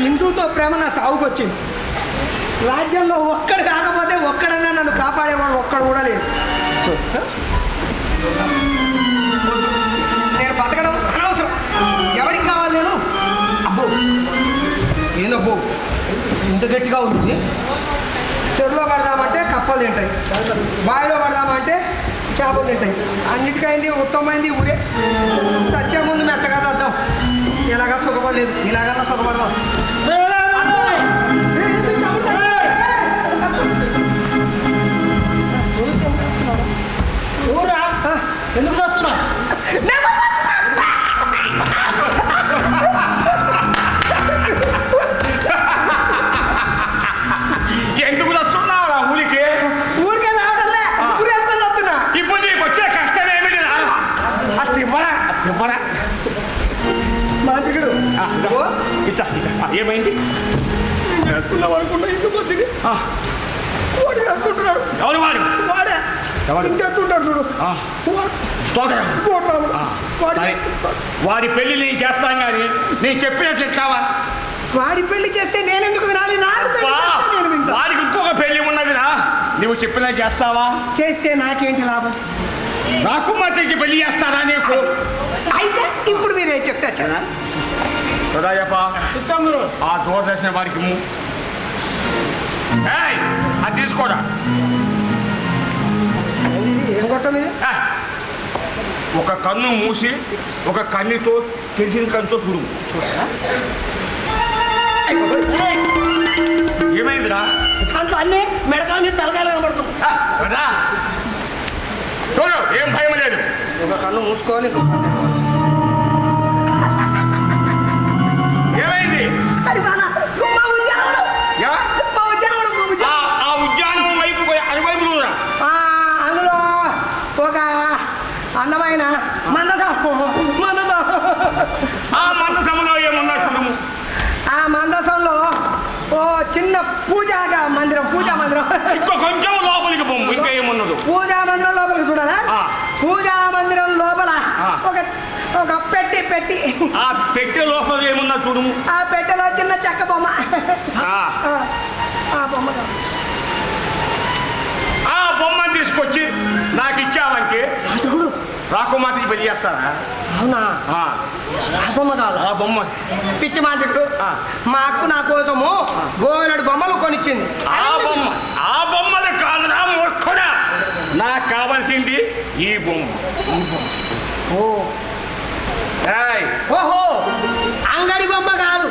హిందూతో ప్రేమ నా సాగుకు వచ్చింది. రాజ్యంలో ఒక్కడు కాకపోతే ఒక్కడన్నా నన్ను కాపాడేవాడు ఒక్కడు కూడా లేడు. నేను బతకడం అనవసరం. ఎవరికి కావాలి నేను? అబ్బో ఏందబ్బో ఇంత గట్టిగా ఉంది. చెరువులో పడదామంటే కప్పలు తింటాయి, బావిలో పడదామంటే చేపలు తింటాయి. అన్నిటికైంది ఉత్తమమైంది ఊరే. చచ్చే ముందు మెత్తగా చద్దాం. ఇలాగా సుఖపడలేదు, ఇలాగన్నా సుఖపడదాం. ఎందుకు చూస్తున్నా? ఎందుకు వస్తున్నావురా ఊరికి? ఊరికే రావడంలే, ఊరేసుకొని వస్తున్నా. ఇప్పుడు నీకు వచ్చే కష్టం ఏమిటి? అది తివ్వరా మాదిగుడు ఇట్లా ఏమైంది? వేసుకుందాం అనుకున్నా, ఇంటి కొద్దిగా వాడు వేసుకుంటున్నాడు. ఎవరు వాడు? వాడే ఇంకెత్తుంటాడు చూడు. వాడి పెళ్లి నేను చేస్తాను కానీ నేను చెప్పినట్లు ఎట్లావా? వాడి పెళ్లి చేస్తే నేను ఎందుకు వినాలి? నాకు వాడికి ఇంకొక పెళ్లి ఉన్నదిరా, నువ్వు చెప్పినట్టు చేస్తావా? చేస్తే నాకేంటి లాభం? నాకు మాత్రం పెళ్లి చేస్తారా నీకు? అయితే ఇప్పుడు మీరే చెప్తే సదాయప్ప ఆ దూరదర్శన వారికి అది తీసుకోరా. ఏం కొట్టం ఇది? ఒక కన్ను మూసి ఒక కన్నుతో తెలిసిన కన్నుతో చూడు. ఏమైందిరా? దాంట్లో అన్నీ మెడకాల తలకాయలు కనబడుతుంది. చూడు, ఏం భయం లేదు. ఒక కన్ను మూసుకోవాలి, ఏమైంది? ఆ ఉద్యానం వైపు అటువైపు అందులో ఒక అందమైన ఆ మందసంలో ఏమున్నా చూడము. ఆ మందసంలో ఓ చిన్న పూజా మందిరం ఇంకో కొంచెం లోపలికి పొమ్ము, ఇంకా ఏమున్నదు. పూజా మందిరం లోపలికి చూడాలా? పూజా మందిరం లోపల ఒక పెట్టి ఆ పెట్టె లోపల ఏమున్నా చూడు. ఆ పెట్టెలో చిన్న చెక్క బొమ్మ. ఆ బొమ్మను తీసుకొచ్చి నాకు ఇచ్చావంటే రాకుమార్తెకి పెళ్లి చేస్తారా? అవునా? ఆ బొమ్మ కాదు, ఆ బొమ్మ పిచ్చి మాంత్రికుడు మా అక్కు నా కోసము గోలెడు బొమ్మలు కొనిచ్చింది. ఆ బొమ్మలు కాదురా మూర్ఖుడా, నాకు కావాల్సింది ఈ బొమ్మ. ఓహో, అంగడి బొమ్మ కాదు,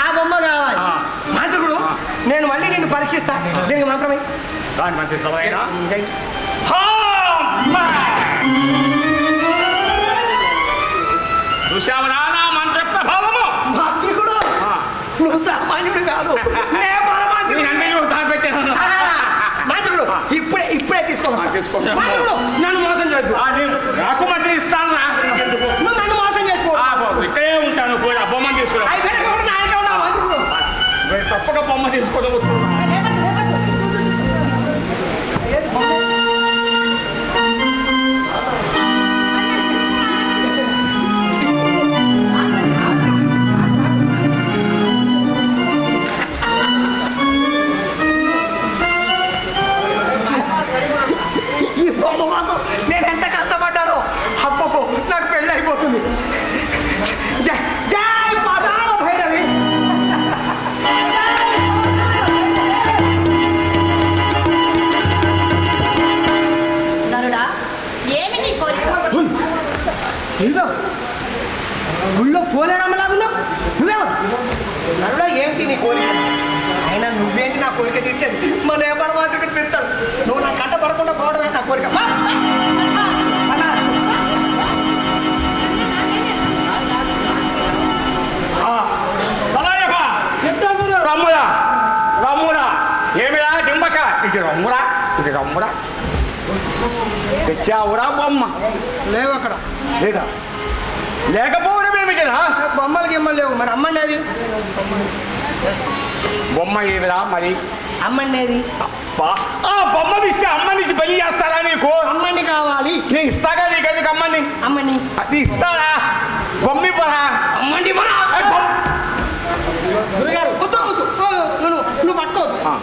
ఆ బొమ్మ కావాలి. మాంత్రికుడు, నేను మళ్ళీ నిన్ను పరీక్షిస్తా. దీనికి మాత్రమే దాని మంచి సరైన చూసావనా నా మంత్ర ప్రభావము? మాంత్రికుడు, నువ్వు సామాన్యుడు కాదు. మాంత్రికుడు, ఇప్పుడే తీసుకోవాలి. మాంత్రికుడు, నన్ను మోసం చేయద్దు. నాకు మంచి ఇస్తాను. నువ్వు నన్ను మోసం చేసుకో. ఇక్కడే ఉంటాను, బొమ్మ తీసుకో. తప్పక బొమ్మ తీసుకోవడం. ఈ బొమ్మ కోసం నేను ఎంత కష్టపడ్డానో. అప్పకు నాకు పెళ్ళి అయిపోతుంది. జై పాదాల భైరవి. నరుడా, ఏమి నీ కోరిక? గుళ్ళో పోలేరమ్మలాగున్నావు. నువ్వెవరు? నరుడా, ఏంటి నీ కోరిక? అయినా నువ్వేంటి నా కోరిక తీర్చేది? మన ఏ పరమాత్ముడు తీర్తాడు. నువ్వు నా కంట పడకుండా పోవడమే నా కోరిక. రమ్మురా ఏమిరా దింబక? ఇది రమ్మురా తెచ్చావురా బొమ్మ? లేవు అక్కడ. లేదా? లేకపోవడం ఏమిటిరా? బొమ్మలు గిమ్మలు లేవు. మరి అమ్మండేది? బొమ్మ ఏమిరా మరి? అమ్మండేది. ఆ బొమ్మ ఇస్తే అమ్మని బలి చేస్తారా నీకు? అమ్మండి కావాలి. నేను ఇస్తాగా నీకు. ఎందుకు అమ్మని? అమ్మని అది ఇస్తారా? బొమ్మి పరా. అమ్మండి పరా. ఓహో,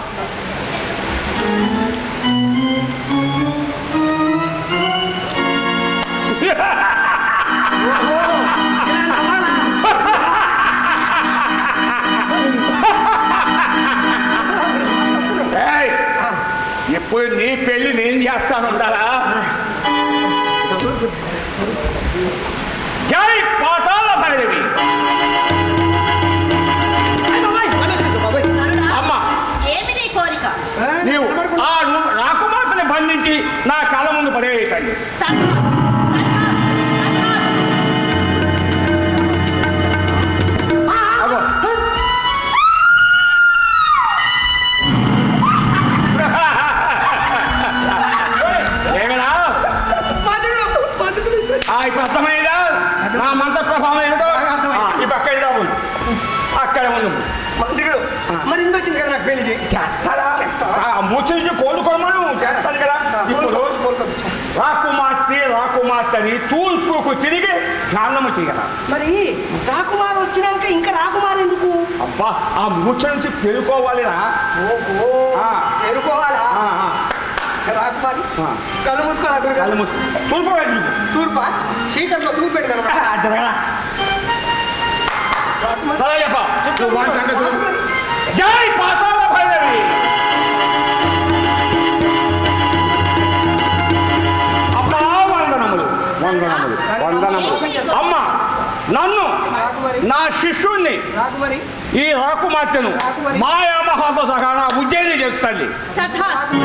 ఇలా నవ్వాలా? ఏయ్, ఇప్పుడు నీ పెళ్లి నేను చేస్తాను ఉండాలా? జై పాతాళ భైరవి. అయ్ బాబాయ్, మళ్ళీ వచ్చింది బాబాయ్. నరుడా, అమ్మ, ఏమి నీ కోరిక? నీవు ఆ రాకుమార్తెని బంధించి నా కళ్ళ ముందు పడేయటండి. తథాస్తు, అగో. ఏమేనా? ఇప్పుడు అర్థమైందా నా మంత్ర ప్రభావం ఏమిటో? ఈ పక్క అక్కడ ఉంది. మంత్రుడు మరి ఇంత వచ్చింది కదా నాకు పెళ్లి చేయి. చేస్తారా? చేస్తావా? మూర్తి నుంచి కోలుకోమను చేస్తాను కదా. ఇప్పుడు రాకుమార్తెని తూర్పుకు తిరిగి జ్ఞానము చేయగల. మరి రాకుమారు వచ్చినాక ఇంకా రాకుమారు ఎందుకు? అబ్బా, ఆ మూర్తి నుంచి తెలుకోవాలిరా. ఓహో, ఎరుకోవాలా? రాకుమారి కళ్ళు మూసుకోవాలా? కళ్ళు మూసుకో. తూర్పు వైద్యులు తూర్పా? చీకట్లో తూర్పు పెట్టి కనబడ. జై పాతాళ భైరవి. అమ్మా, వందనములు వందనములు వందనములు. అమ్మ, నన్ను నా శిష్యుణ్ణి రాకుమారి ఈ రాకుమార్తెను మాయామహాతో సహా నా ఉజ్జయిని చేస్తాండి. తథాస్తు.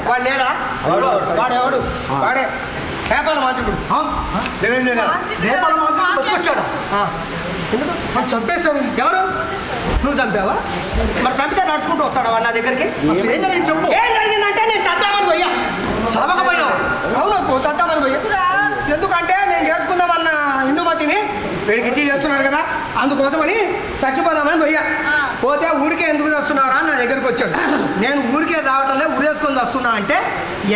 వాడు లేడా? వాడెవడు? వాడే నేపాల మాంత్రికుడు. నేపాల మాంత్రికుడు బతికొచ్చాడు. ఎందుకు? మరి చంపేశావు. ఎవరు? నువ్వు చంపావా? మరి చంపితే నడుచుకుంటూ వస్తాడా వాడు నా దగ్గరికి? అసలు ఏం జరిగింది చెప్పు. ఏం జరిగిందంటే నేను చద్దామని పోయా. చదవకపోయావు? అవును, చద్దామని పోయా. ఎందుకంటే నేను చేసుకుందామన్న హిందూమతిని వీడికి ఇచ్చి చేస్తున్నాడు కదా, అందుకోసమని చచ్చిపోదామని పోయా. పోతే ఊరికే ఎందుకు వస్తున్నారా అని నా దగ్గరికి వచ్చాడు. నేను ఊరికే చావటంలే, ఊరేసుకొని వస్తున్నా అంటే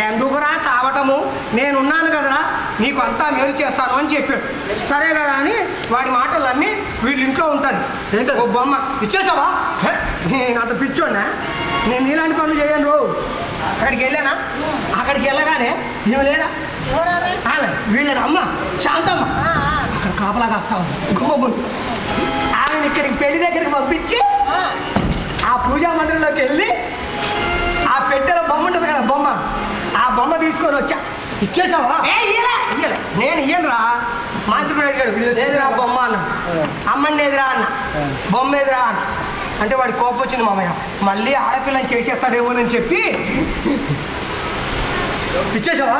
ఎందుకురా చావటము, నేనున్నాను కదరా నీకు అంతా మేలు చేస్తాను అని చెప్పాడు. సరే కదా అని వాడి మాటలు అన్నీ వీళ్ళ ఇంట్లో ఉంటుంది. ఓ బొమ్మ ఇచ్చేసావా? నేను అంత పిచ్చోడినా? నేను నీలాంటి పనులు చేయను. రో అక్కడికి వెళ్ళానా? అక్కడికి వెళ్ళగానే ఏమి లేదా ఆమె వీళ్ళని అమ్మ శాంతమ్మ అక్కడ కాపలా కాస్తా ఉంది. గుమ్మమ్మ ఆమెను ఇక్కడికి పెళ్లి దగ్గరికి పంపించి ఆ పూజా మందిరంలోకి వెళ్ళి ఆ పెట్టెలో బొమ్మ ఉంటుంది కదా, బొమ్మ, ఆ బొమ్మ తీసుకొని వచ్చా. ఇచ్చేసావా? ఇయ్యలే. నేను ఇయ్యనురా. మంత్రుడు అడిగాడు, ఏదిరా బొమ్మ అన్న. అమ్మని ఎదురా అన్న, బొమ్మ ఎదురా అన్న. అంటే వాడి కోపం వచ్చింది. మామయ్య మళ్ళీ ఆడపిల్లని చేసేస్తాడేమోనని చెప్పి ఇచ్చేసావా?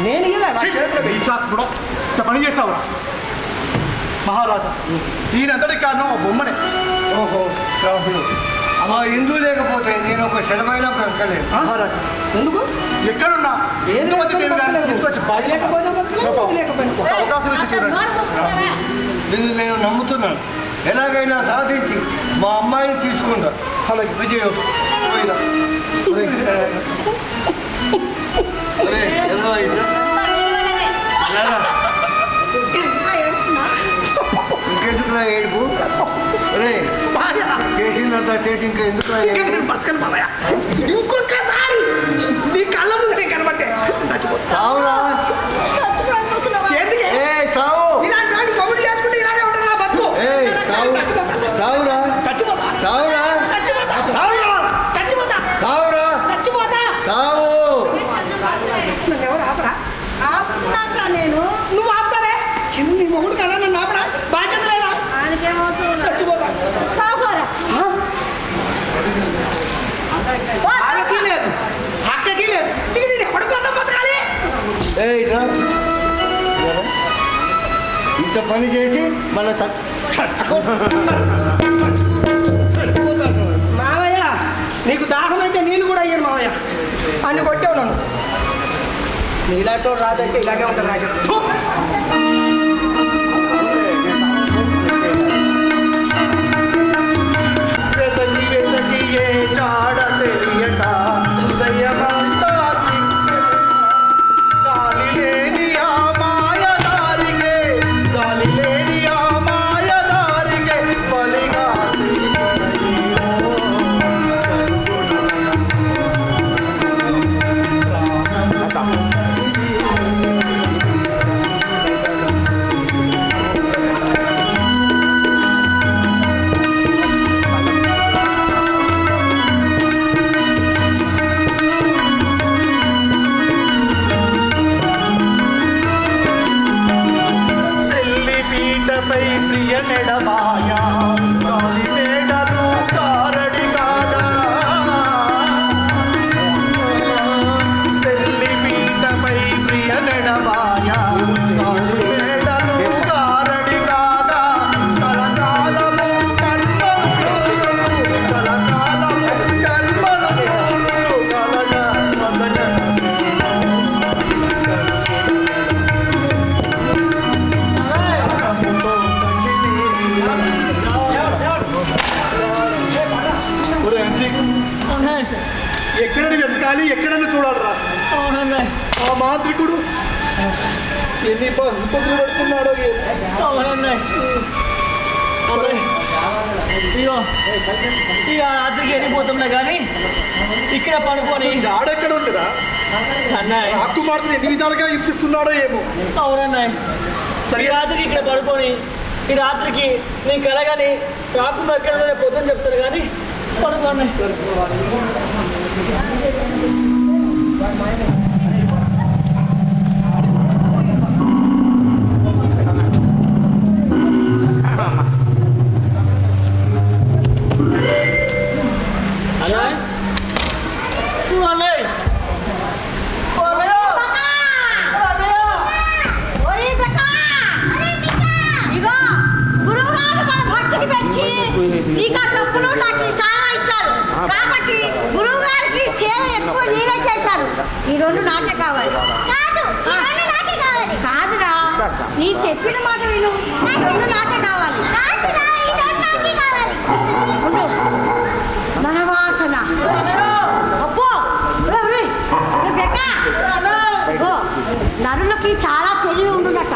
నేను పని చేస్తావురా మహారాజా. దీనంతటి కారణం ఆ బొమ్మనే. ఓహో, రాహులు అలా హిందూ లేకపోతే నేను ఒక క్షణమైన బ్రతకలేదు. మహారాజా ఎందుకు? ఎక్కడున్నా ఏది తీసుకొచ్చి బాధ లేకపోయినా ఒక అవకాశం ఇచ్చి చూడండి. నిన్ను నేను నమ్ముతున్నాను. ఎలాగైనా సాధించి మా అమ్మాయిని తీసుకుంటా. అలాగే విజయం. ఇంకెందుకురా ఏడుపు? చేసిందా చేసినంత చేసి ఇంకా ఎందుకు ఇంకా నేను బతకను మామయ్య. ఇంకొకసారి నీ కళ్ళ ముందు నేను కనబడితే చచ్చిపోతా. చావురా ఎందుకే ఏ చావు ఇలాంటి వాడిని మొగుడు చేసుకుంటే ఇలాగే ఉంటుంది నా బతుకు. ఏ చావు చచ్చిపోతా చావురా చచ్చిపోతా చావురా చచ్చిపోతా చావురా చచ్చిపోతా చావురా చచ్చిపోతా. చావు నన్ను ఎవరు ఆపరా? ఆపుతున్నాక నేను నువ్వు ఆపుతావే. నీ మొగుడు కదా నన్ను ఆపరా? బాధ్యత లేదా? ఆయనకేమవుతుంది చచ్చిపోతా. చావుకోరా వాళ్ళకి లేదు, అక్కకి లేదు. ఇక నేను ఎవరి కోసం బతకాలి? ఏ ఇట్రా ఇంత పని చేసి మళ్ళీ మావయ్య నీకు దాహం అయితే నీళ్ళు కూడా అయ్యాను మావయ్య. అన్ని కొట్టావు నన్ను. నీలాంటి రాజు అయితే ఇలాగే ఉంటారు రాజు. ఫు! ఎక్కడని వెతకాలి, ఎక్కడని చూడాలరా? ఆ మాంత్రికుడు ఎన్ని ఇబ్బందులు పెడుతున్నాడో. ఇగో ఇక రాత్రికి వెళ్ళిపోతున్నా కానీ ఇక్కడ పడుకొని జాడెక్కడ ఉంటుందా? అన్నయ్య రాకుమార్తెను ఎన్ని విధాలుగా హింసిస్తున్నాడో ఏమో. అవునన్నయ్య సరే రాత్రికి ఇక్కడ పడుకొని ఈ రాత్రికి నేను కలగాని రాకుండా ఎక్కడ పొద్దున చెప్తాను కానీ పడుకోండి. అన్నయ్య నువ్వు అన్నయ్య ఇగో గురువు గారు మన భక్తిని పెంచి నీకు చెప్పులు నాకు ఈ సేవ ఇచ్చారు కాబట్టి గురువు గారికి సేవ ఎక్కువ నేనే చేశాను. ఈ రెండు నాకే కావాలి. కాదురా నీ చెప్పిన మాట విను. ఈ రెండు నాకే కావాలి. ఉండు. నరవాసన అబ్బో నరులకి చాలా తెలివి ఉండునట.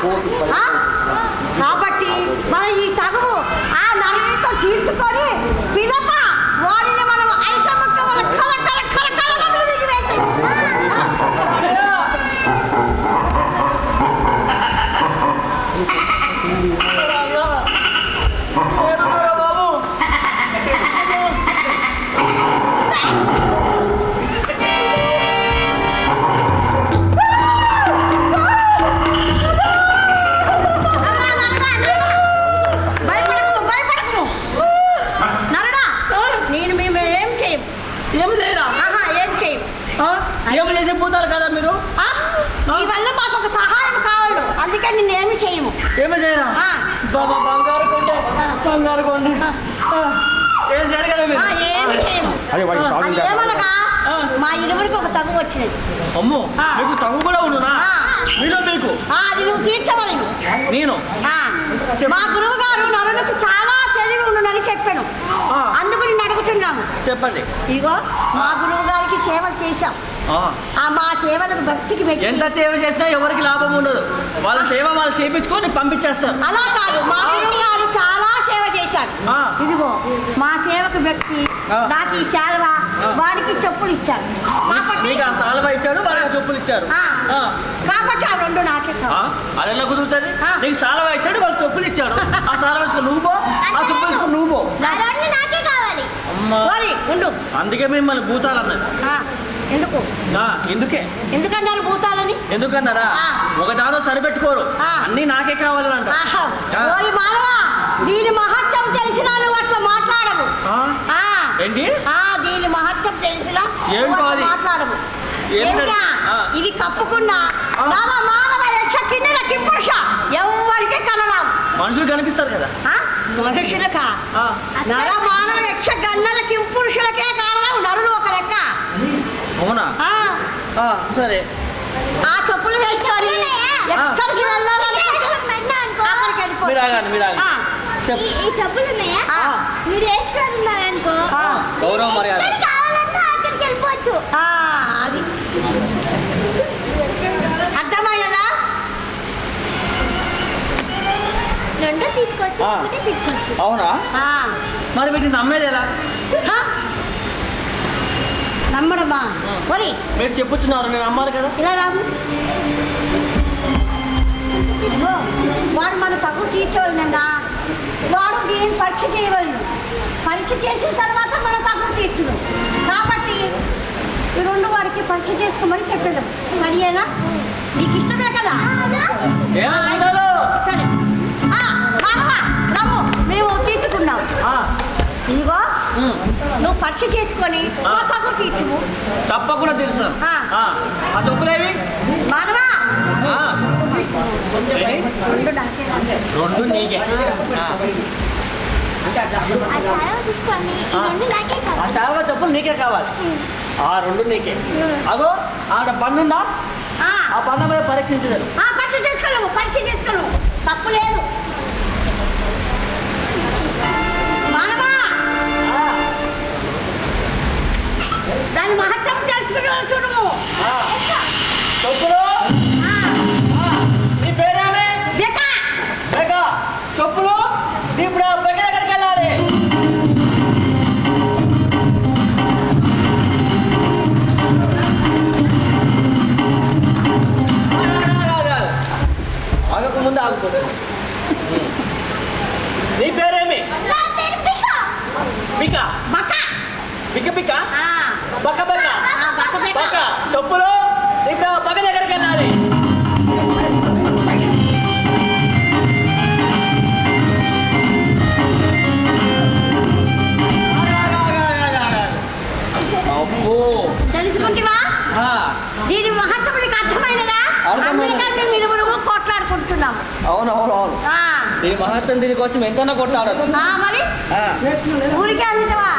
కాబట్టి మనం ఈ తగువు ఆ నరులతో తీర్చుకొని పిదప వాడిని మనం ఐసమ్మక్క మన కల కల కల కల దిగి వేసి బాబు ఏమి చేసే పోతారు కదా మీరు? ఈ వల్ల మాకు ఒక సహాయం కావాలి, అందుకే నిన్నేమి చేయము. ఏమి చేయరా? బాబా బంగారు కొండ బంగారు కొండ ఏం చేయరు కదా మీరు? ఏమి చేయము. అది ఏమనగా మా ఇరువురికి ఒక తగు వచ్చినది. అమ్మో మీకు తగు కూడా ఉండునా? మీలో మీకు అది నువ్వు తీర్చవలను. నేను మా గురువు గారు నరులకు చాలా తెలివి ఉండునని చెప్పాను, అందుకు నిన్ను అడుగుతున్నాము. చెప్పండి. ఇగో మా గురువు గారికి సేవలు చేశాం. మా సేవలకు భక్తికి ఎంత సేవ చేసినా ఎవరికి లాభం ఉండదు. వాళ్ళ సేవ వాళ్ళు చేయించుకొని పంపించేస్తారు. అలా కాదు, మా గురువు గారు చాలా సేవ చేశారు. ఇచ్చాడు. ఆ. ఇదిగో మా సేవకు వ్యక్తి ఆ. నాకు ఈ శాల్వా, వాడికి చెప్పులు ఇచ్చాడు. కాబట్టి నీకు ఆ సాల్వా ఇచ్చాడు, వాళ్ళకి చెప్పులు ఇచ్చారు. ఆ. ఆ. కాబట్టి ఆ రెండు నాకే ఆ? కావాలి. అది ఎలా కుదురుతుంది? ఆ. నీకు సాల్వా ఇచ్చాడు, వాళ్ళకి చెప్పులు ఇచ్చాడు. ఆ సాల్వా వేసుకొని నువ్వు పో, ఆ చెప్పులు వేసుకొని నువ్వు పో. నాకే కావాలి. అమ్మా. ఓరి, ఉండు. అందుకే మిమ్మల్ని భూతాలు అన్నారు. ఆ, ఎందుకు ఎందుకే ఎందుకన్నారు భూతాలని? ఎందుకన్నారా? ఆ. ఒక దాంతో సరిపెట్టుకోరు, ఆ. అన్నీ నాకే కావాలంట. ఆహా. ఆ. ఓరి మానవా, దీని మహత్యం తెలిసినా నువ్వు అట్లా మాట్లాడవు. ఆ? ఆ. ఏంటి? దీని మహత్యం తెలిసినా ఏంటో నువ్వు అట్లా అది? మాట్లాడవు. ఏంటది? ఏమిటా? ఆ. ఇది కప్పుకున్న ఆ. నవ మానవ యక్ష కిన్నెల కింపురుష ఎవరికి కనరావు. మనుషులు కనిపిస్తారు కదా. మనుషులకా? ఆ. నర మానవ యక్ష గన్నల కింపురుషులకే కారణం. నరులు ఒక లెక్క. అవునా? ఆ. ఆ, సరే. ఆ చెప్పులు వేసుకొని ఎక్కడికి వెళ్ళాలని అక్కడికి వెళ్ళిపో. మీరు ఆగండి, మీరు ఆగండి. ఆ. చెప్పు. ఈ చెప్పులు ఉన్నాయా? ఆ. మీరు వేసుకున్నారనుకో ఆ. గౌరవ మర్యాద. ఎక్కడికి కావాలన్నా అక్కడికి వెళ్ళిపోవచ్చు. అది అర్థమైనదా? రెండో తీసుకోవచ్చు, ఆ. ఒకటే తీసుకోవచ్చు. అవునా? ఆ. మరి వీటిని నమ్మేది ఎలా? హ? నమ్మడమా? ఒరి మీరు చెప్పుచున్నారు, నేను నమ్మాలి కదా. ఇలా రాము. ఇదిగో, వాడు మన తగ్గు తీర్చవలనన్నా వాడు దీనిని పరీక్ష చేయవలను. పరీక్ష చేసిన తర్వాత మన తగ్గు తీర్చును. కాబట్టి ఈ రెండు వాడికి పరీక్ష చేసుకోమని చెప్పేదాం. సరియేనా? నీకు ఇష్టమే కదా? ఏ అబద్ధాలు? సరే. మానవా, నమ్ము, మేము తీర్చుకున్నాం. ఇదిగో నువ్వు పరీక్ష చేసుకొని ఆ. తగ్గు తీర్చుము. తప్పకుండా తెలుసాను. ఆ. ఆ చెప్పులేవి? మానవా, ఆ. ఏంటి? రెండు నాకే రాదు. రెండు నీకే. ఆ. ఆ శాలువా తీసుకొని ఈ ఆ. రెండు నాకే ఆ కావాలి. శాలువా చెప్పులు నీకే కావాలి. ఆ రెండు నీకే. అగో ఆడ బండి ఉందా? ఆ. ఆ బండ మీద పరీక్షించలేదు. పరీక్ష చేసుకోలేము, పరీక్ష చేసుకోలేము. తప్పు లేదు. మానవా, దాని మహత్యం తెలుసుకుని చూడము. చెప్పులు. నీ పేరేమి? బెక. బెక. చెప్పులు. ఇప్పుడు ఆ బెక దగ్గరికి వెళ్ళాలి. ఆగక ముందు ఆగుకోవచ్చు. నీ పేరేమి? నా పేరు పిక. బిక. బక. బిక బిక. ఆ. బక బక. బక బెక. బక. చెప్పులు. ఇప్పుడు ఆ బక దగ్గరికి వెళ్ళాలి. అబ్బో. తెలుసుకుంటావా? ఆ, దీని మహత్వం నీకు అర్థమైనదా? అర్థమైనది. అందుకని మీరు కొట్లాడుకుంటున్నాము. అవును. ఆ. ఈ మహత్వం దీనికోసం ఎంతైనా కొట్టాడచ్చు. మరి ఆ. ఊరికే అంటవా?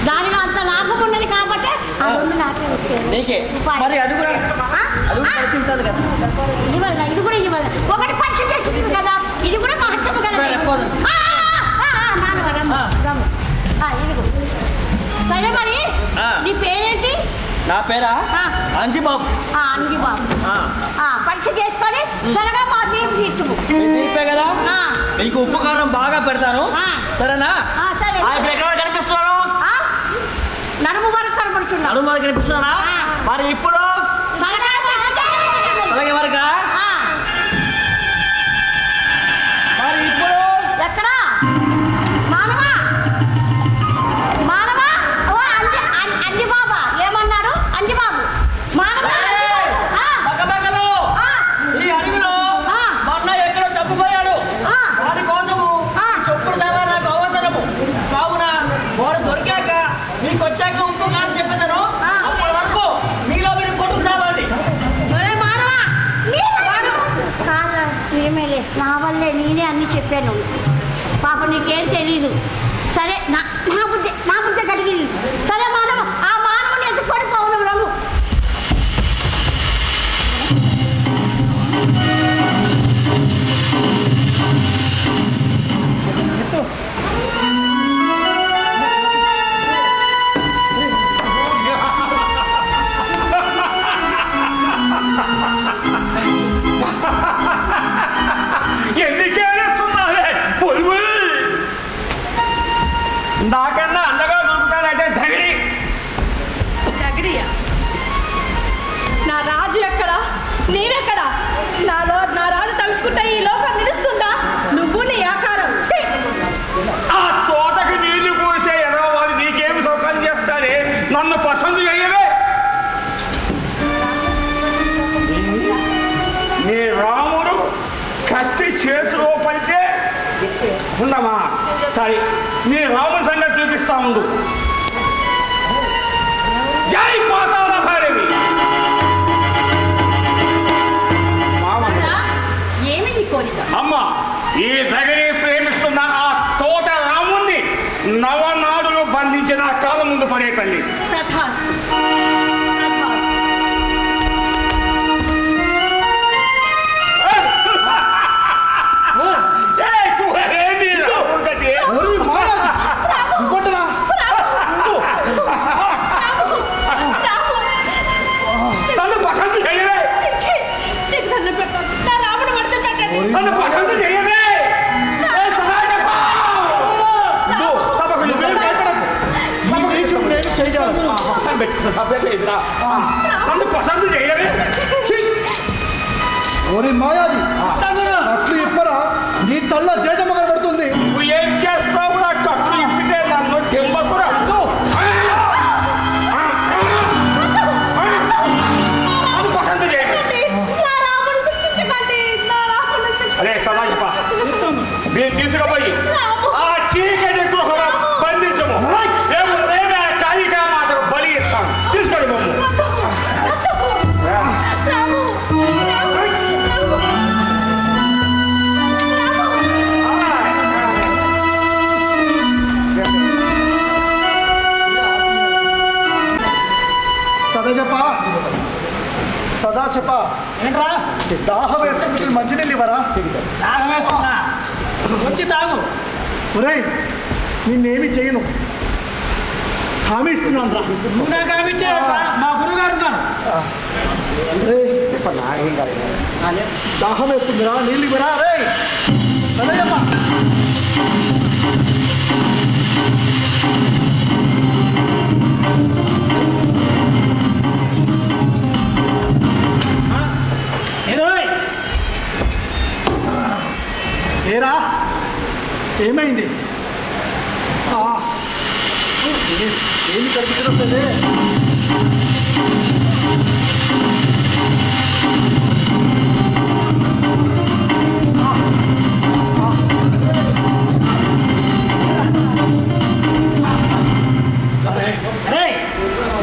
దానిలో అంత లాభం ఉన్నది కాబట్టి ఆ రెండు నాకే వచ్చేది. నీకే. రూపాయి. మరి అది కూడా అది కూడా ప్రయత్నించాలి కదా. ఇవ్వాలి, ఇది కూడా ఇవ్వాలి. ఒకటి పరీక్ష చేస్తుంది కదా, ఇది కూడా మహత్వం కదా. సరే, పోదాం. ఇదిగో. సరే మరి ఆ. నీ పేరేంటి? నా పేరా? ఆ. అంజిబాబు. అంగి బాబు. ఆ. పరీక్ష చేసుకొని త్వరగా మా తీర్పు తీర్చుము. నేను తీర్పే కదా. ఆ. నీకు ఉప్పు కారం బాగా పెడతాను. ఆ. సరేనా? సరే. ఇప్పుడు ఎక్కడ కనిపిస్తున్నాను? నడుము వరకు కనపడుతున్నాడు. నడుము మీద కనిపిస్తున్నానా? ఆ. మరి ఇప్పుడు తలకాయ వరకు కనపడుతున్నాడు. అలాగే వరకా? ఆ. మరి ఇప్పుడు ఎక్కడా? మానవా, మానవా, ఓ అంజి బాబా ఏమన్నాడు? అంజి బాబు, మానవా, ఏయ్! బకబకలు! ఆ. ఈ అడవిలో ఆ. మొన్న ఎక్కడో తప్పిపోయాడు. ఆ. వాడి కోసము ఆ. ఈ చెప్పులు సేవ నాకు అవసరము. కావున వాడు దొరికాక మీకు వచ్చాక ఉప్పు కారం చెప్పేదాను. ఆ. అప్పటి వరకు మీలో మీరు కొట్టుకు సావండి. ఒరే మానవా, వాడు కాదు, ఏమేలే, నా వల్లే నేనే అన్ని చెప్పాను. పాప నీకేం తెలీదు. సరే, నా బుద్ధి కడిగింది. సరే మానవ, ఆ మానవుని ఎత్తుకొని పోవును రమ్ము. ఎందుకే బుల్బుల్ నాకన్నా అందగా దొరుకుతానంటే ధగిడి. దగ్గరియా నా రాజు ఎక్కడా నీవెక్కడా నా రాజు తలుచుకుంటే ఈ లోకం నిలుస్తుందా నువ్వు నీ ఆకారం ఛీ! ఆ తోటకి నీళ్లు పోసే ఎదవ వాళ్ళు నీకేమి సౌకర్యం చేస్తారే, నన్ను పసందు చేయవే. నీ రాముడు కత్తి చేతిలో పడితే ఉండమా? సరే, నీ రాముడి సంగతి చూపిస్తా ఉండు. జై పోతావుల భార్యవి. ఏమి నీ కోరిక? అమ్మ, ఈ దగ్గరే ప్రేమిస్తున్న ఆ తోట రాముణ్ణి నవనాడులు బంధించిన కాలం ముందు పడే తల్లి. తథాస్తు. నన్ను పసందు చేయవే. నన్ను పసందు చేయవే. నన్ను పసందు చేయవే. ఓరి మాయాది అట్లు ఇప్పరా నీ తల్ల జేజమ్మ కనబడుతుంది. నువ్వు ఏం చేస్తావు? నా కట్లు ఇప్పితే నన్ను తెంపకురా. నన్ను పసందు చేయవే. అరే సదా చెప్ప, మీరు తీసుకుపోయి ఆ చీకటి గృహలో బంధించము. రేపు రేపే కాళికా మాతకు బలి ఇస్తాను. తీసుకొని బొమ్మ. సదా చెప్ప ఏంట్రా దాహం వేసుకుంటే మంచినీళ్ళు ఇవ్వరా? దాహం వేస్తున్నా, వచ్చి తాగు. ఒరేయ్, నిన్నేమి చేయను, హామీ ఇస్తున్నాను రా. నువ్వు నాకు హామీ ఇచ్చేయట్రా, మా గురుగారు ఉన్నారు. దాహం వేస్తుందిరా, నీళ్ళు ఇవ్వరా? రే సదయ్యమ్మ, ఏరా ఏమైంది? ఏమి కనిపించడం లేదే.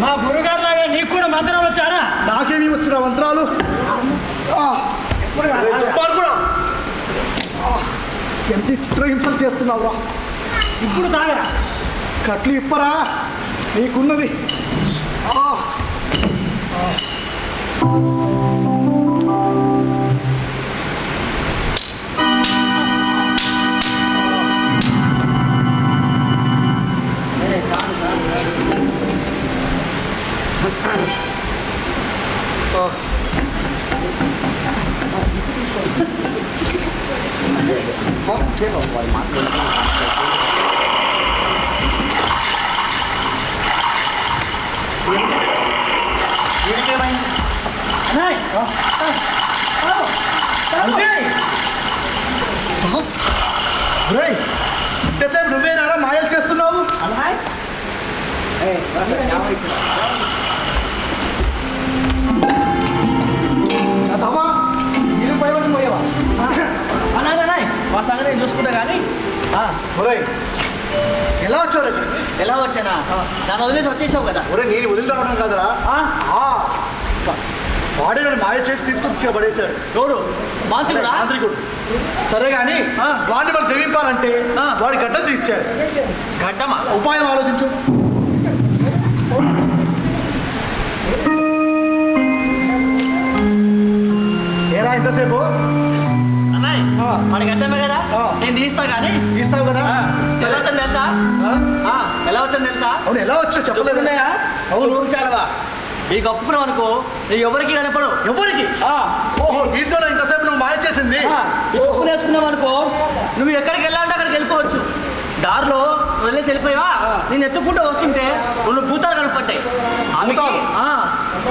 మా గురుగారు లాగా నీకు కూడా మంత్రాలు వచ్చారా? నాకేమి వచ్చిన మంత్రాలు? ఎంత చిత్రహింసలు చేస్తున్నావురా. ఇప్పుడు తాగరా. కట్లు ఇప్పరా, నీకున్నది. ఇంతసేపు నువ్వేనారా మాయలు చేస్తున్నావు? అదవా మీరు భయపడి పోయావా? అన్నారా మా సంగతి నేను చూసుకుంటా కానీ. ఎలా వచ్చావు రేపు? ఎలా వచ్చానా? నన్ను వదిలేసి వచ్చేసావు కదా. ఒరే, నేను వదిలి రావడం కాదురా, వాడే నన్ను మాయ చేసి తీసుకొచ్చి పడేశాడు. ఎవడు? మాంత్రికుడా? మాంత్రికుడు. సరే కానీ వాడిని మనం జయింపాలంటే వాడి గడ్డం తీర్చాడు. గడ్డమా? ఉపాయం ఆలోచించు. ఏరా ఇంతసేపు? అన్నాయి మన గడ్డమే కదా, నేను తీస్తా కానీ. తీస్తావు కదా? ఎలా వచ్చింది తెలుసా? ఎలా వచ్చింది తెలుసా? అవును, ఎలా వచ్చో చెప్పలేదు. అవును చాలవా, నీకు ఒప్పుకున్నావు అనుకో, నీకు ఎవరికి కనపడవు. ఎవరికి? ఓహో, వీటితో ఇంతసేపు నువ్వు మాయ చేసింది. ఒప్పుకునేసుకున్నావు అనుకో, నువ్వు ఎక్కడికి వెళ్ళాలంటే అక్కడికి వెళ్ళిపోవచ్చు. దారిలో వదిలేసి వెళ్ళిపోయావా నేను ఎత్తుకుంటూ వస్తుంటే 2 భూతాలు కనపడ్డాయి. భూతాలు?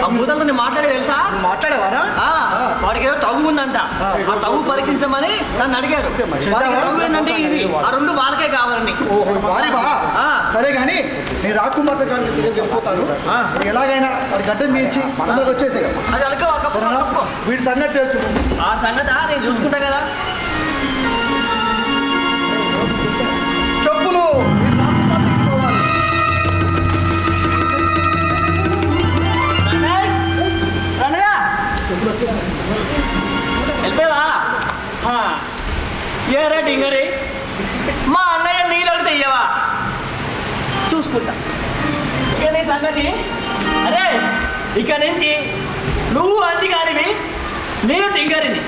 ఆ భూతాలతో నేను మాట్లాడే తెలుసా? మాట్లాడేవారా? వాడికి ఏదో తగు ఉందంట. ఆ తగు పరీక్షించమని నన్ను అడిగారు. వాడికి తగు ఏంటంటే ఇది, ఆ 2 వాళ్ళకే కావాలని. సరే కానీ నేను రాకుమార్తె గారి దగ్గరికి వెళ్ళిపోతాను. ఎలాగైనా వాడి గడ్డం తీయించి అందరికి వచ్చేసాయి. అది అలక వీడి సంగతి తెలుసు. ఆ సంగతి నేను చూసుకుంటా కదా. చెప్పులు వెళ్ళిపోయావా? ఏ రేటు ఇంగరి మా అన్నయ్య నీళ్ళు అడిగితే ఇయ్యవా? చూసుకుంటా ఇక నీ సంగతి. అరే ఇక నుంచి నువ్వు అంజిగానివి, నేను టింగరిని.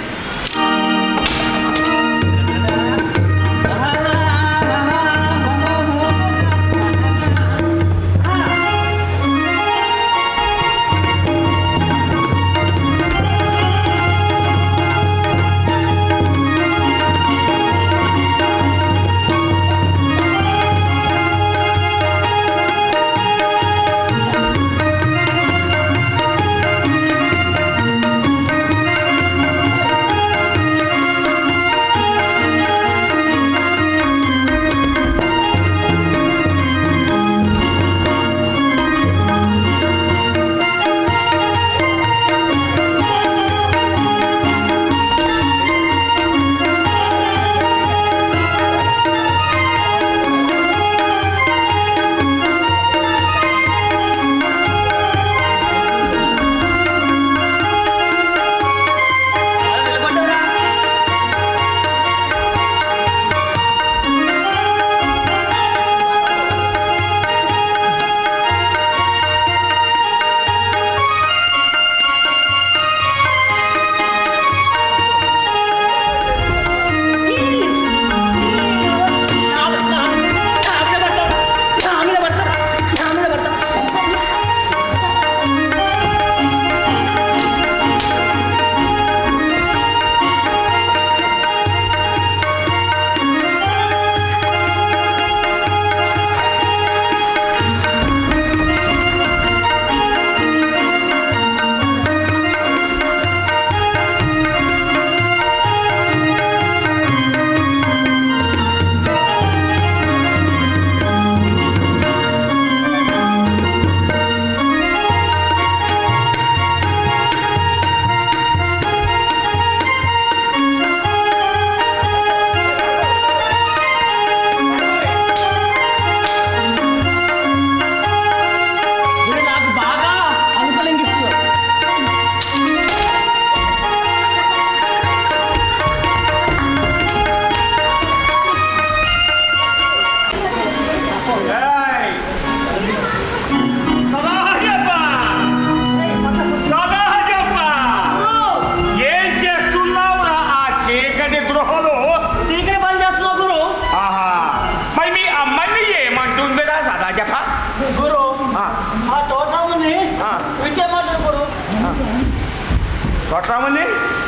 కొట్టరామంది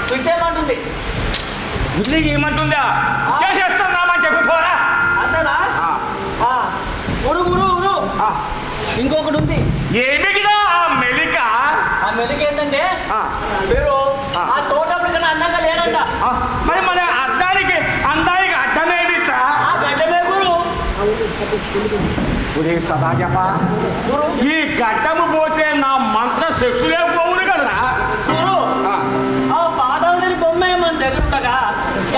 పిలిచేయమంటుంది. బుద్ధి ఏమంటుందా? చేసేస్తున్నామని చెప్పి పోరా. అంతేనా? గురు గురు గురు ఇంకొకటి ఉంది. ఏమిటిదా ఆ మెలిక? ఆ మెలిక ఏంటంటే మీరు ఆ తోటప్పుడు అందంగా లేరంట. మరి మన అందానికి అర్థమేమి? ఆ గడ్డమే గురు. సదా చెప్ప ఈ గడ్డము పోతే నా మంత్ర శక్తులే పోవును కదరా గురు. ఆ పాదాలని బొమ్మ మన దగ్గర ఉండగా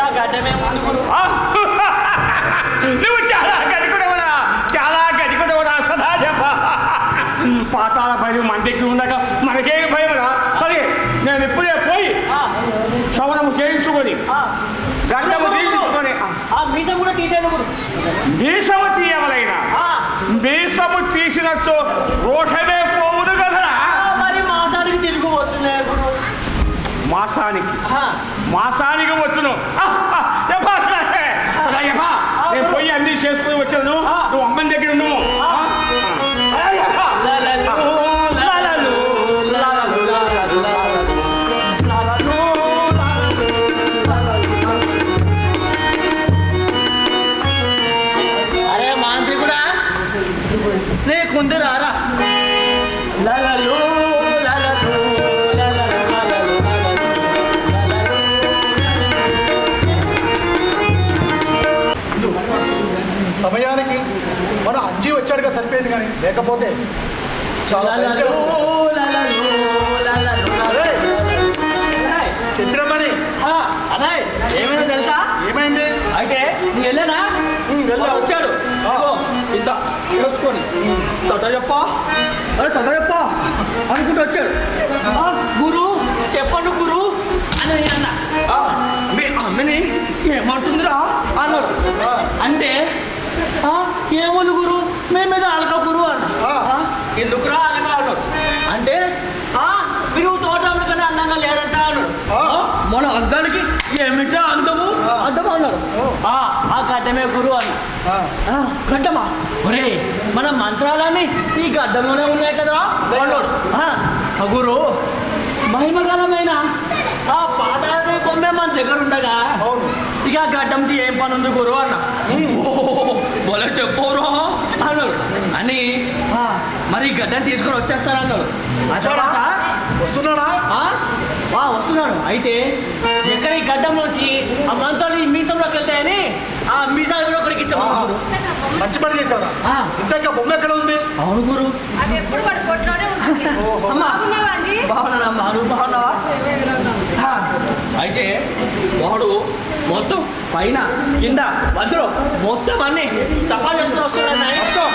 ఆ గడ్డమే గురు. నువ్వు చాలా గడికుడవరా సదా చెప్ప. పాతాల భయం మన దగ్గర ఉండగా మనకేమి భయం రా. సరే నేను ఇప్పుడే పోయి శ్రవణము చేయించుకొని గడ్డము తీయించుకొని ఆ మీసం కూడా తీసేయండి గురు. మీసము తీయవలైనా మీసము తీసినట్టు రోషమే పోవును కదరా. మరి మాసానికి తిరిగి వచ్చినాయి గురు. మాసానికి వచ్చును. నేను పోయి అన్ని చేసుకుని వచ్చాను. నువ్వు అమ్మని దగ్గర నువ్వు లేకుంది రారా లలలు లలలు లలలు లలలు సమయానికి మన అంజీ వచ్చాడుగా సరిపోయింది కానీ లేకపోతే చాలా లలలు లలలు లలలు అరే, చెప్పినమ్మని అదే ఏమైందో తెలుసా? ఏమైంది? అయితే నీ వెళ్ళానా వెళ్ళా. వాడు వచ్చాడు ఇదిగో, ఇంత వేసుకొని చదువు చెప్పా అరే చదువు చెప్పా అనుకుంటూ వచ్చాడు గురు చెప్పండు గురు అని నేను అన్నా మీ అమ్మని ఏమంటుందిరా అన్నాడు అంటే ఏముంది గురు మేము మీద అలక గురు అన్న ఎందుకురా అలక అన్నాడు అంటే మీరు తోటల కన్నా అందంగా లేరంట అన్నాడు మన అందానికి ఏమిటా అందము అడ్డమా అన్నాడు ఆ గడ్డమే గురు అన్న గడ్డమా ఒరే మన మంత్రాలన్నీ ఈ గడ్డంలోనే ఉన్నాయి కదా అన్నాడు గురు మహిమకరమైన ఆ పాతాళదేవి బొమ్మే మన దగ్గర ఉండగా ఇక గడ్డంకి ఏం పని ఉంది గురు అన్న బోలే చెప్పవురా అన్నాడు అని మరి గడ్డం తీసుకొని వచ్చేస్తారన్నాడు వస్తున్నాడా? వస్తున్నాడు అయితే ఎక్కడ ఈ గడ్డంలోంచి ఆ మంత్రాలు ఈ మీసంలోకి వెళ్తాయని ఆ మీసాలు కూడా ఒకరికి ఇచ్చాము మంచి పని చేశాడా? ఇంతక బొమ్మ ఎక్కడ ఉంది? అవును గురు అది ఎప్పుడు వాడు కొట్లోనే ఉంటుంది అమ్మా బాగున్నావా అంజీ? బాగున్నానమ్మా నువ్వు బాగున్నావా అయితే వాడు మొత్తం పైన కింద మధ్యలో మొత్తం అన్ని సఫా చేసుకుని వస్తున్నాయి మొత్తం?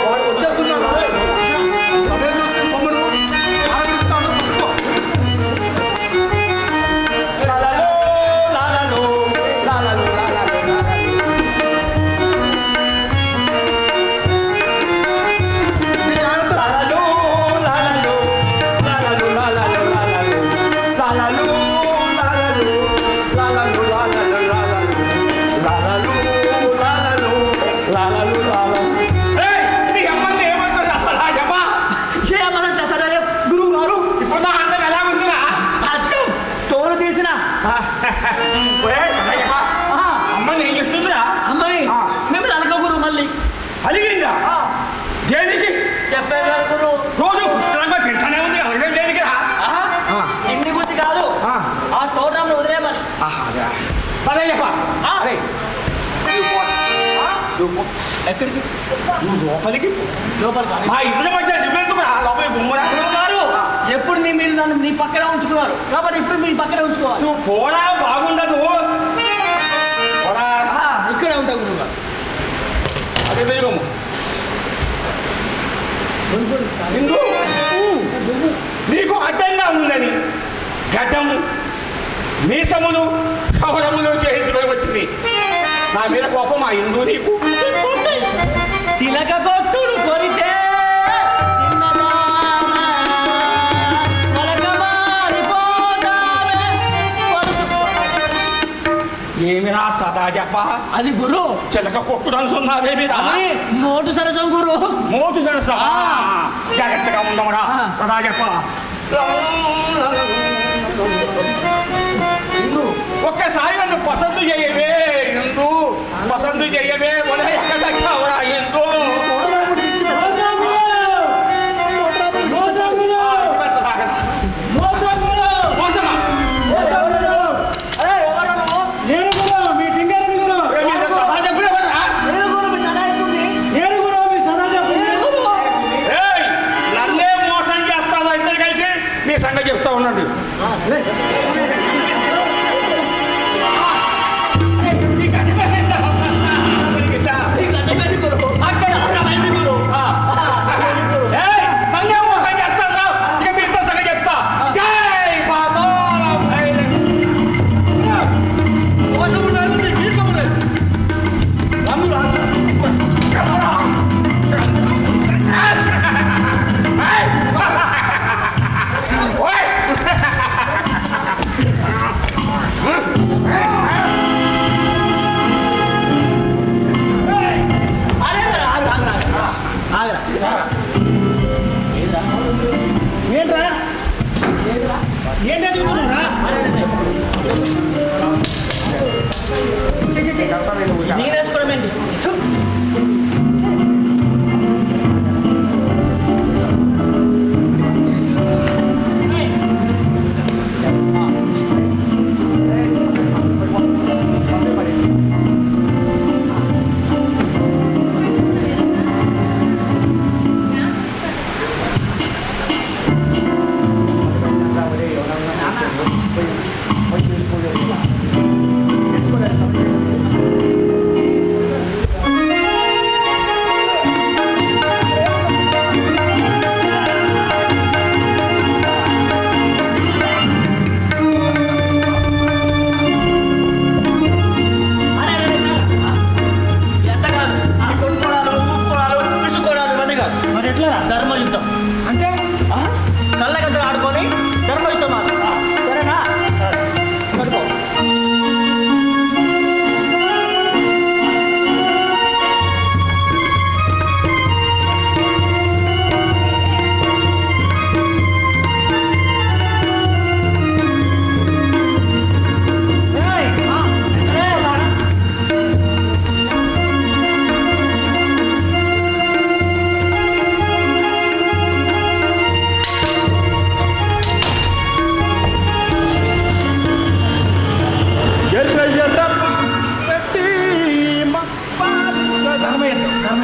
వాడు వచ్చేస్తున్నాడు. సమయం చూసుకుని బొమ్మను ఆరగిస్తాడు. అమ్మని ఏం చేస్తుందిరా? అమ్మాయి మేము అలక గురు మళ్ళీ అలిగిందా? దేనికి? చెప్పారు కదా గురు రోజు పుస్తకంగా తింటానే ఉంది అలగం దేనికి రా? ఇంటి గురించి కాదు ఆ తోటంలో వదిలేమని పదే చెప్ప ఎక్కడికి నువ్వు లోపలికి లోపల మా ఇద్దరి మధ్య దిబ్బెందుకు లోపలికి గుమ్మరా గారు ఎప్పుడు మీరు నన్ను నీ పక్కనే ఉంచుకున్నారు కాబట్టి ఇప్పుడు మీ పక్కనే ఉంచుకోవాలి నువ్వు పోడా బాగుండదు పోడా ఇక్కడే ఉంటావు గురువు గారు అదే పెరుగము ఇందు నీకు అడ్డంగా ఉందని గడ్డము మీసములు సవరములు చేయించడం వచ్చింది నా మీద కోపం ఆ ఇందు నీకు చిలక కొట్టుడు కొరితే ఏమిరా సదా చెప్ప అది గురు చిలక కొట్టుదనుకున్నావే మీద మోటు సరసం గురు మోటు సరసా జాగ్రత్తగా ఉండమరా సదా చెప్ప ఒక్కసారి నన్ను పసందు చేయవే ఎందు పసందు చేయవే ఒరే ఎక్కడ చచ్చావురా ఎందు నన్నే మోసం చేస్తాను ఇద్దరు కలిసి మీ సంగతి చెప్తా ఉన్నాడు మోసం చేస్తాను ఇక మీ ఇద్దరు సంగతి చెప్తా జై పాతాళం మోసము లేదు, నీ గీసము లేదు. నన్ను ఏంట్రా ఏంటో చూస్తున్నారా నేను వేసుకోవడం ఏంటి ధర్మయుద్ధం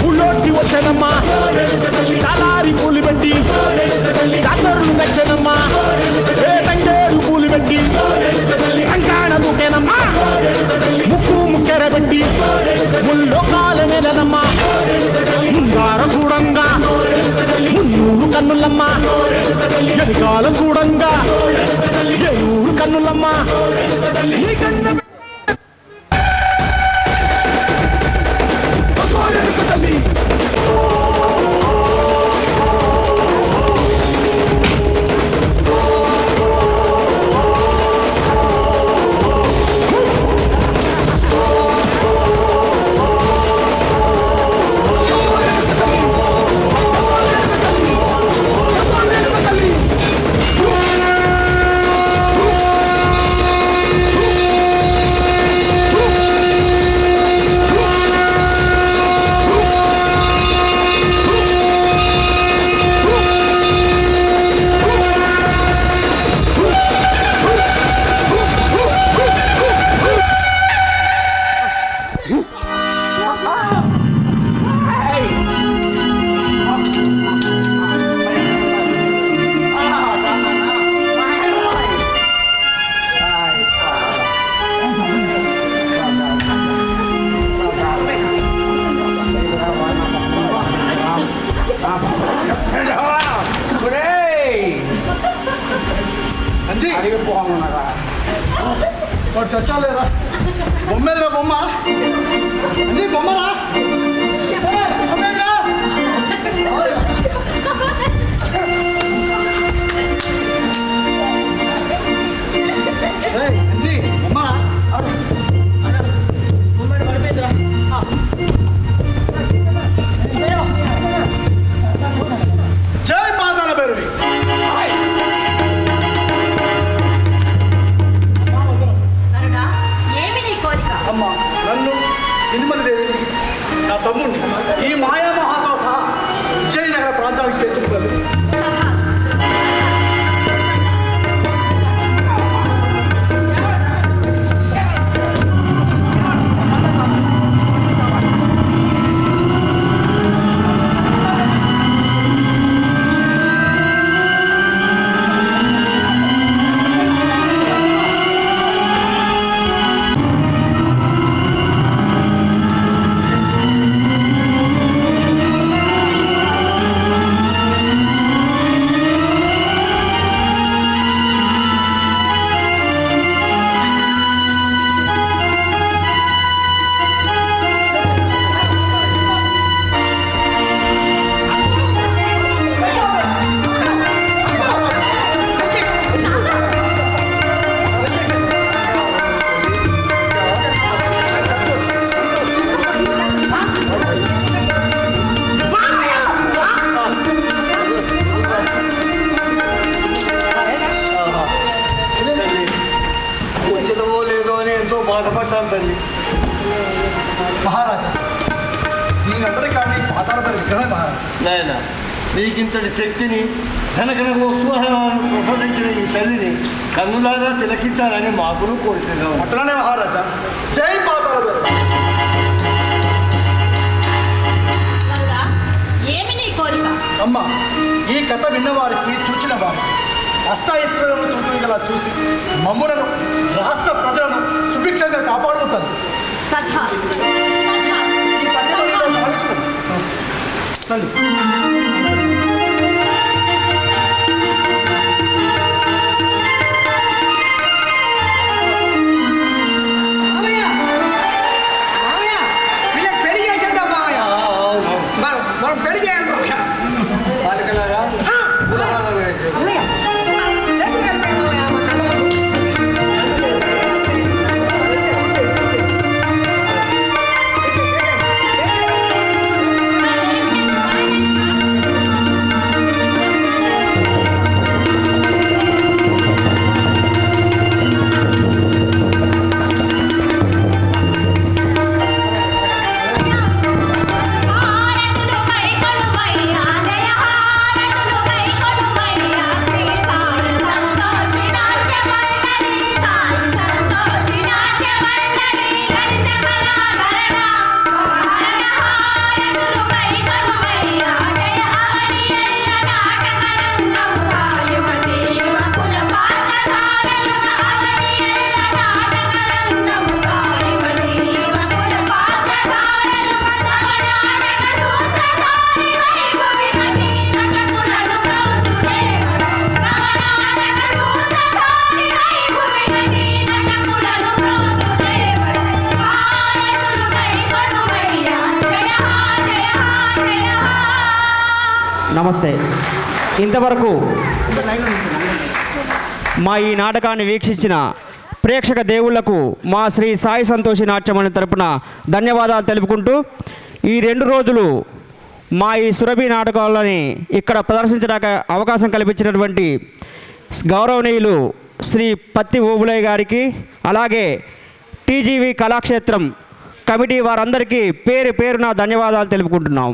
ఉళ్ళోకి వచ్చనమ్మా తలారి పూలు పెట్టి డాక్టర్లు నచ్చనమ్మా తంగేరు పూలు పెట్టి కంకాణ దూకేనమ్మా ముక్కు ముక్కెర పెట్టి ముల్లోకాల నెలనమ్మా ముందార చూడంగా మున్నూరు కన్నులమ్మా ఎదికాల చూడంగా ఏనూరు కన్నులమ్మా ఈ కన్ను వాడు చచ్చాలేరా బొమ్మేదిరా బొమ్మ అంజీ బొమ్మరా అంజీ బొమ్మరా జై పాతాల భైరవి అమ్మ నన్ను ఎనిమిది దేవిని నా తమ్ముడిని ఈ మాయా మహాతో సహా విజయనగర ప్రాంతానికి చేర్చుకున్నారు బాధపడ్డాను తల్లి. మహారాజా దీనందరి కానీ పాతాళ విగ్రహం మహారాజా. నాయన నీకింతటి శక్తిని ధనకన ఉత్సాహాలను ప్రసాదించిన ఈ తల్లిని కన్నులారా తిలకించాలని మాకును కోరికగా ఉంది. అట్లనే మహారాజా జై పాతాళ ఏమి నీ కోరిక? అమ్మ ఈ కథ విన్నవారికి చూచిన వారు అష్టాయిశ్వరము చూపుగల చూసి మమ్ములను రాష్ట్ర ప్రజలను సుభిక్షంగా కాపాడుతారు. చల్లు. మామయ్య, మామయ్య, వీళ్ళకి పెళ్లి చేసేద్దాం మామయ్య. మనం పెళ్లి చేయాలి మామయ్య. బాలికలారా మామయ్య, చేతులు కలిపాయి మామయ్య, మా కళ్ళ ముందు. హారతులు కై కొడుమయ్యా జయ హారతులు కై కొడుమయ్యా శ్రీ సాయి సంతోషి నాట్య మండలి సాయి సంతోషి నాట్య మండలి లలిత కళాధరణ హరణ హారతులు కై కొడుమయ్యా జయ అవనియల్ల నాటక రంగము కాళిమతి యువకుల పాత్రధారులుగా అవనియల్ల నాటక రంగము కాళిమతి యువకుల పాత్రధారులుగా నవనాటక సూత్రధారి వైభవి నటీ నటకులను ప్రోతుదేవత నవనాటక సూత్రధారి వైభవి నటీ నటకులను ప్రోతుదేవత హారతులు కై కొడుమయ్యా జయ హా జయ హా జయ హా. నమస్తే. ఇంతవరకు మా ఈ నాటకాన్ని వీక్షించిన ప్రేక్షక దేవుళ్లకు మా శ్రీ సాయి సంతోషి నాట్యమణి తరపున ధన్యవాదాలు తెలుపుకుంటూ ఈ 2 రోజులు మా ఈ సురభి నాటకాలని ఇక్కడ ప్రదర్శించడానికి అవకాశం కల్పించినటువంటి గౌరవనీయులు శ్రీ పత్తి ఓబులయ్య గారికి, అలాగే టీజీవీ కళాక్షేత్రం కమిటీ వారందరికీ పేరు పేరున ధన్యవాదాలు తెలుపుకుంటున్నాం.